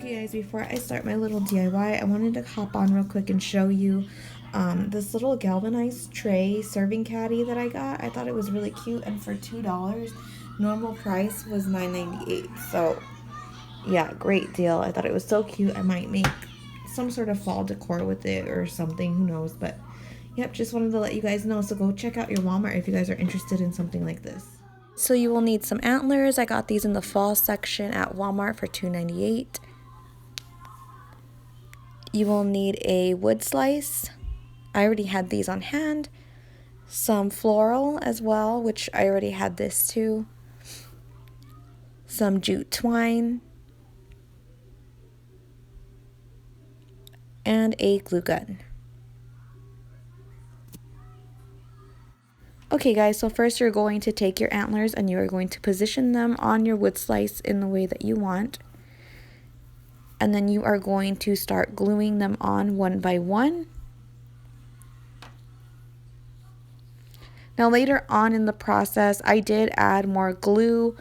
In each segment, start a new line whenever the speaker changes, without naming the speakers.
Okay guys, before I start my little DIY, I wanted to hop on real quick and show you this little galvanized tray serving caddy that I got. I thought it was really cute, and for $2, normal price was $9.98. So yeah, great deal. I thought it was so cute. I might make some sort of fall decor with it or something, who knows. But yep, just wanted to let you guys know. So go check out your Walmart if you guys are interested in something like this. So you will need some antlers. I got these in the fall section at Walmart for $2.98. You will need a wood slice. I already had these on hand. Some floral as well, which I already had this too. Some jute twine. And a glue gun. Okay guys, so first you're going to take your antlers and you are going to position them on your wood slice in the way that you want. And then you are going to start gluing them on one by one. Now later on in the process, I did add more glue.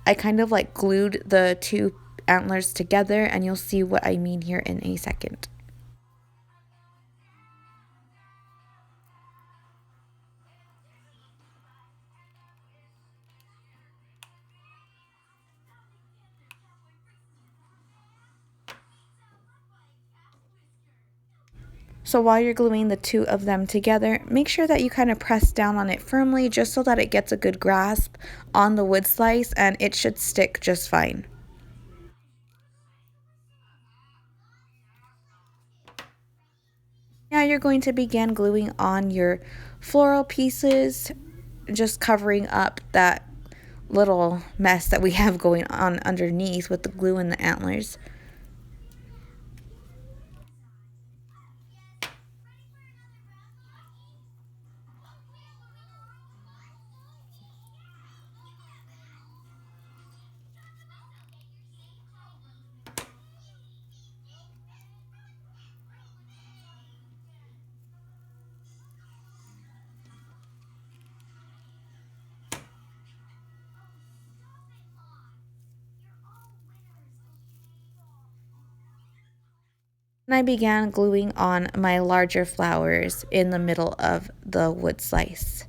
I kind of like glued the two antlers together, and you'll see what I mean here in a second. So while you're gluing the two of them together, make sure that you kind of press down on it firmly just so that it gets a good grasp on the wood slice, and it should stick just fine. Now you're going to begin gluing on your floral pieces, just covering up that little mess that we have going on underneath with the glue and the antlers. And I began gluing on my larger flowers in the middle of the wood slice.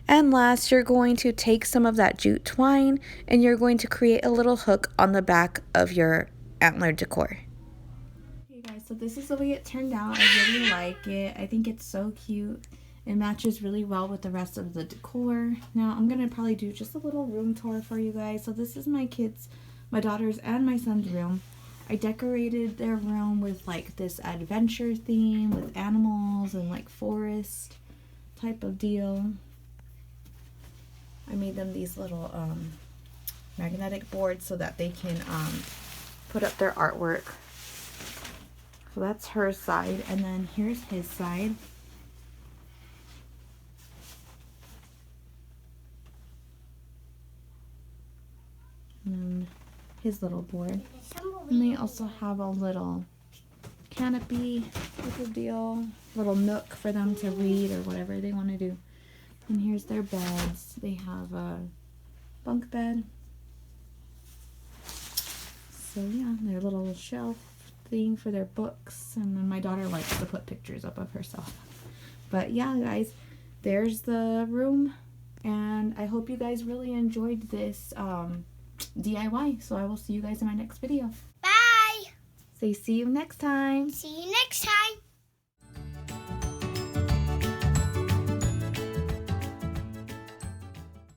And last, you're going to take some of that jute twine and you're going to create a little hook on the back of your antler decor. Okay guys, so this is the way it turned out. I really like it. I think it's so cute. It matches really well with the rest of the decor. Now I'm going to probably do just a little room tour for you guys. So this is my kids, my daughter's and my son's room. I decorated their room with like this adventure theme with animals and like forest type of deal. I made them these little magnetic boards so that they can put up their artwork. So that's her side, and then here's his side. And then his little board. And they also have a little canopy type of deal, little nook for them to read or whatever they want to do. And here's their beds. They have a bunk bed. So yeah, their little shelf thing for their books. And then my daughter likes to put pictures up of herself. But yeah, guys, there's the room. And I hope you guys really enjoyed this DIY. So I will see you guys in my next video.
Bye.
Say see you next time.
See you next time.